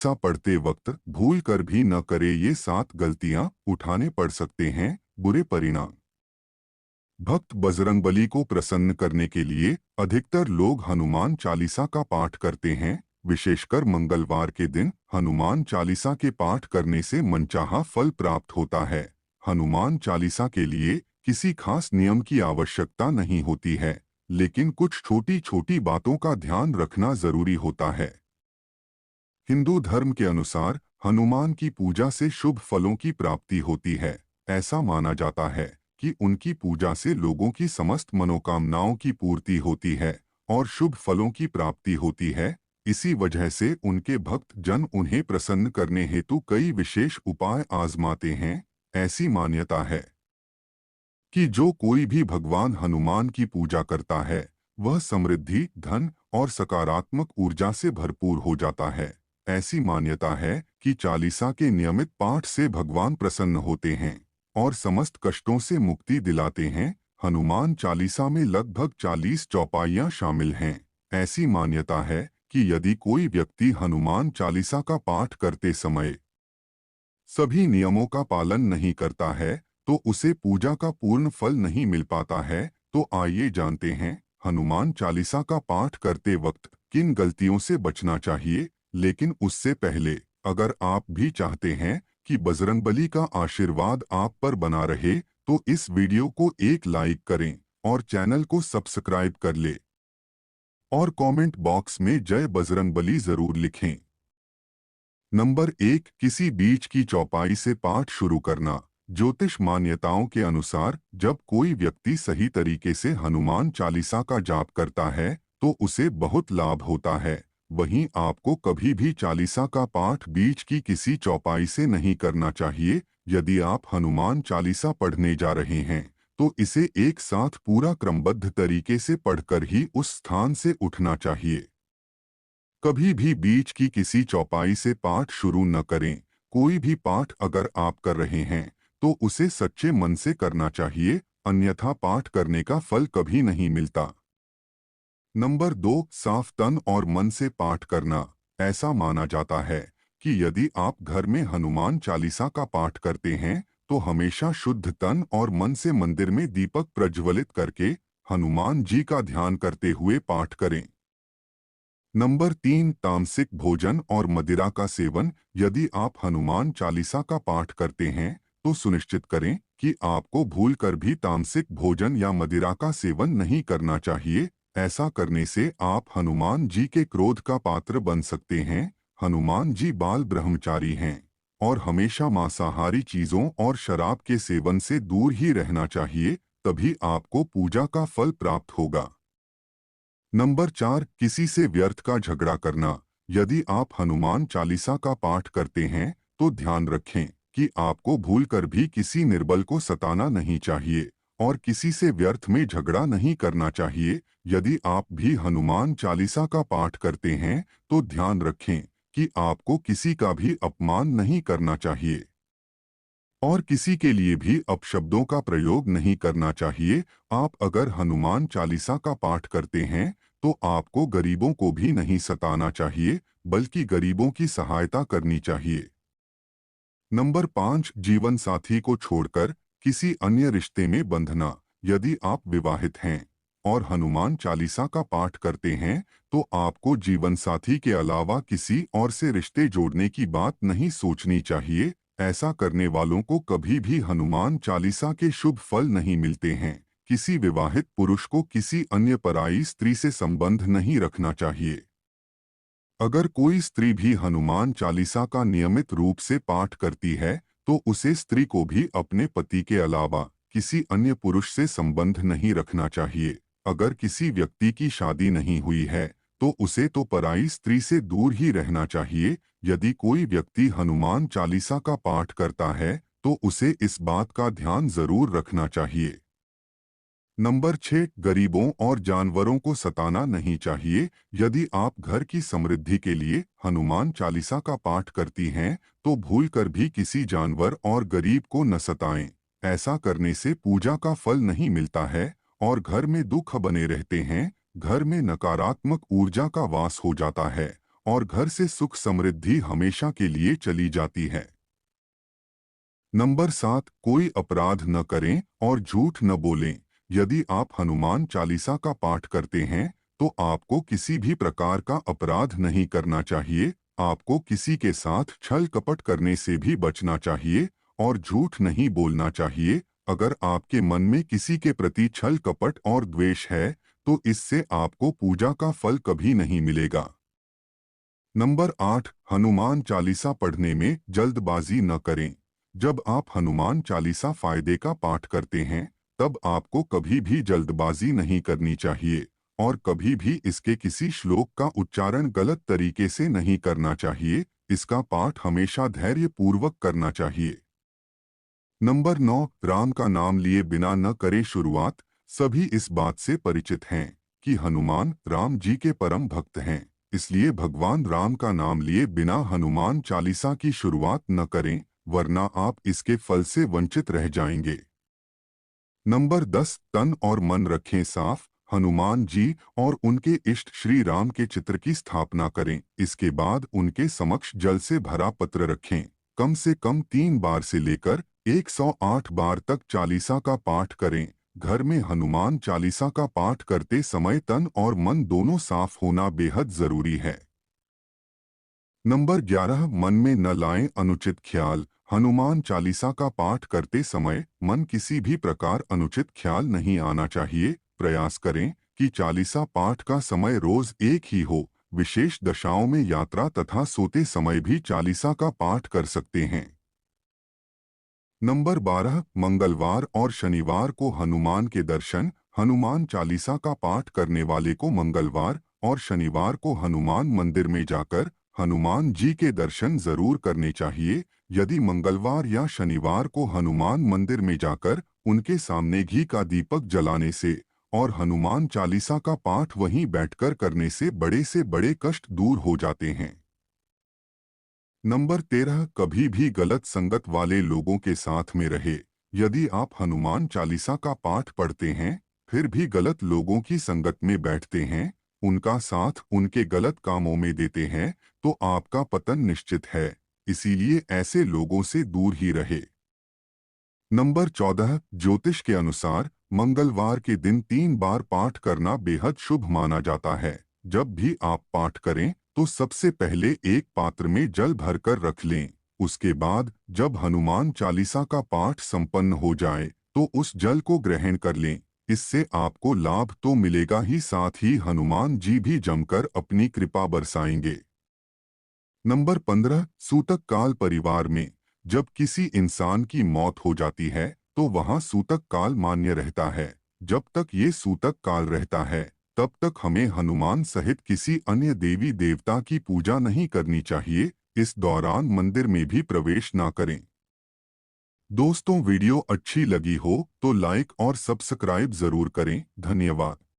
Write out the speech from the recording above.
सा पढ़ते वक्त भूल कर भी न करे ये 7 गलतियां उठाने पड़ सकते हैं बुरे परिणाम। भक्त बजरंगबली को प्रसन्न करने के लिए अधिकतर लोग हनुमान चालीसा का पाठ करते हैं। विशेषकर मंगलवार के दिन हनुमान चालीसा के पाठ करने से मनचाहा फल प्राप्त होता है। हनुमान चालीसा के लिए किसी खास नियम की आवश्यकता नहीं होती है, लेकिन कुछ छोटी छोटी बातों का ध्यान रखना जरूरी होता है। हिंदू धर्म के अनुसार हनुमान की पूजा से शुभ फलों की प्राप्ति होती है। ऐसा माना जाता है कि उनकी पूजा से लोगों की समस्त मनोकामनाओं की पूर्ति होती है और शुभ फलों की प्राप्ति होती है। इसी वजह से उनके भक्त जन उन्हें प्रसन्न करने हेतु कई विशेष उपाय आजमाते हैं। ऐसी मान्यता है कि जो कोई भी भगवान हनुमान की पूजा करता है, वह समृद्धि, धन और सकारात्मक ऊर्जा से भरपूर हो जाता है। ऐसी मान्यता है कि चालीसा के नियमित पाठ से भगवान प्रसन्न होते हैं और समस्त कष्टों से मुक्ति दिलाते हैं। हनुमान चालीसा में लगभग 40 चौपाइयाँ शामिल हैं। ऐसी मान्यता है कि यदि कोई व्यक्ति हनुमान चालीसा का पाठ करते समय सभी नियमों का पालन नहीं करता है, तो उसे पूजा का पूर्ण फल नहीं मिल पाता है। तो आइए जानते हैं हनुमान चालीसा का पाठ करते वक्त किन गलतियों से बचना चाहिए। लेकिन उससे पहले, अगर आप भी चाहते हैं कि बजरंगबली का आशीर्वाद आप पर बना रहे, तो इस वीडियो को एक लाइक करें और चैनल को सब्सक्राइब कर ले और कमेंट बॉक्स में जय बजरंगबली जरूर लिखें। नंबर 1, किसी बीच की चौपाई से पाठ शुरू करना। ज्योतिष मान्यताओं के अनुसार जब कोई व्यक्ति सही तरीके से हनुमान चालीसा का जाप करता है, तो उसे बहुत लाभ होता है। वहीं आपको कभी भी चालीसा का पाठ बीच की किसी चौपाई से नहीं करना चाहिए। यदि आप हनुमान चालीसा पढ़ने जा रहे हैं, तो इसे एक साथ पूरा क्रमबद्ध तरीके से पढ़कर ही उस स्थान से उठना चाहिए। कभी भी बीच की किसी चौपाई से पाठ शुरू न करें। कोई भी पाठ अगर आप कर रहे हैं, तो उसे सच्चे मन से करना चाहिए, अन्यथा पाठ करने का फल कभी नहीं मिलता। नंबर 2, साफ तन और मन से पाठ करना। ऐसा माना जाता है कि यदि आप घर में हनुमान चालीसा का पाठ करते हैं, तो हमेशा शुद्ध तन और मन से मंदिर में दीपक प्रज्वलित करके हनुमान जी का ध्यान करते हुए पाठ करें। नंबर 3, तामसिक भोजन और मदिरा का सेवन। यदि आप हनुमान चालीसा का पाठ करते हैं, तो सुनिश्चित करें कि आपको भूलकर भी तामसिक भोजन या मदिरा का सेवन नहीं करना चाहिए। ऐसा करने से आप हनुमान जी के क्रोध का पात्र बन सकते हैं। हनुमान जी बाल ब्रह्मचारी हैं और हमेशा मांसाहारी चीजों और शराब के सेवन से दूर ही रहना चाहिए, तभी आपको पूजा का फल प्राप्त होगा। नंबर 4, किसी से व्यर्थ का झगड़ा करना। यदि आप हनुमान चालीसा का पाठ करते हैं, तो ध्यान रखें कि आपको भूलकर भी किसी निर्बल को सताना नहीं चाहिए और किसी से व्यर्थ में झगड़ा नहीं करना चाहिए। यदि आप भी हनुमान चालीसा का पाठ करते हैं, तो ध्यान रखें कि आपको किसी का भी अपमान नहीं करना चाहिए और किसी के लिए भी अपशब्दों का प्रयोग नहीं करना चाहिए। आप अगर हनुमान चालीसा का पाठ करते हैं, तो आपको गरीबों को भी नहीं सताना चाहिए, बल्कि गरीबों की सहायता करनी चाहिए। नंबर 5, जीवन साथी को छोड़कर किसी अन्य रिश्ते में बंधना। यदि आप विवाहित हैं और हनुमान चालीसा का पाठ करते हैं, तो आपको जीवन साथी के अलावा किसी और से रिश्ते जोड़ने की बात नहीं सोचनी चाहिए। ऐसा करने वालों को कभी भी हनुमान चालीसा के शुभ फल नहीं मिलते हैं। किसी विवाहित पुरुष को किसी अन्य पराई स्त्री से संबंध नहीं रखना चाहिए। अगर कोई स्त्री भी हनुमान चालीसा का नियमित रूप से पाठ करती है, तो उसे स्त्री को भी अपने पति के अलावा किसी अन्य पुरुष से संबंध नहीं रखना चाहिए। अगर किसी व्यक्ति की शादी नहीं हुई है, तो उसे तो पराई स्त्री से दूर ही रहना चाहिए। यदि कोई व्यक्ति हनुमान चालीसा का पाठ करता है, तो उसे इस बात का ध्यान जरूर रखना चाहिए। नंबर 6, गरीबों और जानवरों को सताना नहीं चाहिए। यदि आप घर की समृद्धि के लिए हनुमान चालीसा का पाठ करती हैं, तो भूलकर भी किसी जानवर और गरीब को न सताएं। ऐसा करने से पूजा का फल नहीं मिलता है और घर में दुख बने रहते हैं। घर में नकारात्मक ऊर्जा का वास हो जाता है और घर से सुख समृद्धि हमेशा के लिए चली जाती है। नंबर 7, कोई अपराध न करें और झूठ न बोलें। यदि आप हनुमान चालीसा का पाठ करते हैं तो आपको किसी भी प्रकार का अपराध नहीं करना चाहिए। आपको किसी के साथ छल कपट करने से भी बचना चाहिए और झूठ नहीं बोलना चाहिए। अगर आपके मन में किसी के प्रति छल कपट और द्वेष है तो इससे आपको पूजा का फल कभी नहीं मिलेगा। नंबर 8, हनुमान चालीसा पढ़ने में जल्दबाजी न करें। जब आप हनुमान चालीसा फायदे का पाठ करते हैं तब आपको कभी भी जल्दबाजी नहीं करनी चाहिए और कभी भी इसके किसी श्लोक का उच्चारण गलत तरीके से नहीं करना चाहिए। इसका पाठ हमेशा धैर्य पूर्वक करना चाहिए। नंबर 9, राम का नाम लिए बिना न करें शुरुआत। सभी इस बात से परिचित हैं कि हनुमान राम जी के परम भक्त हैं, इसलिए भगवान राम का नाम लिए बिना हनुमान चालीसा की शुरुआत न करें, वरना आप इसके फल से वंचित रह जाएंगे। नंबर 10, तन और मन रखें साफ। हनुमान जी और उनके इष्ट श्री राम के चित्र की स्थापना करें। इसके बाद उनके समक्ष जल से भरा पत्र रखें। कम से कम 3 बार से लेकर 108 बार तक चालीसा का पाठ करें। घर में हनुमान चालीसा का पाठ करते समय तन और मन दोनों साफ होना बेहद जरूरी है। नंबर 11, मन में न लाएं अनुचित ख्याल। हनुमान चालीसा का पाठ करते समय मन किसी भी प्रकार अनुचित ख्याल नहीं आना चाहिए। प्रयास करें कि चालीसा पाठ का समय रोज एक ही हो। विशेष दशाओं में यात्रा तथा सोते समय भी चालीसा का पाठ कर सकते हैं। नंबर 12, मंगलवार और शनिवार को हनुमान के दर्शन। हनुमान चालीसा का पाठ करने वाले को मंगलवार और शनिवार को हनुमान मंदिर में जाकर हनुमान जी के दर्शन जरूर करने चाहिए। यदि मंगलवार या शनिवार को हनुमान मंदिर में जाकर उनके सामने घी का दीपक जलाने से और हनुमान चालीसा का पाठ वहीं बैठकर करने से बड़े कष्ट दूर हो जाते हैं। नंबर 13, कभी भी गलत संगत वाले लोगों के साथ में रहे। यदि आप हनुमान चालीसा का पाठ पढ़ते हैं फिर भी गलत लोगों की संगत में बैठते हैं, उनका साथ उनके गलत कामों में देते हैं तो आपका पतन निश्चित है। इसीलिए ऐसे लोगों से दूर ही रहे। नंबर 14, ज्योतिष के अनुसार मंगलवार के दिन 3 बार पाठ करना बेहद शुभ माना जाता है। जब भी आप पाठ करें तो सबसे पहले एक पात्र में जल भरकर रख लें। उसके बाद जब हनुमान चालीसा का पाठ संपन्न हो जाए तो उस जल को ग्रहण कर लें। इससे आपको लाभ तो मिलेगा ही, साथ ही हनुमान जी भी जमकर अपनी कृपा बरसाएंगे। नंबर 15, सूतक काल। परिवार में जब किसी इंसान की मौत हो जाती है तो वहां सूतक काल मान्य रहता है। जब तक ये सूतक काल रहता है तब तक हमें हनुमान सहित किसी अन्य देवी देवता की पूजा नहीं करनी चाहिए। इस दौरान मंदिर में भी प्रवेश ना करें। दोस्तों, वीडियो अच्छी लगी हो तो लाइक और सब्सक्राइब जरूर करें। धन्यवाद।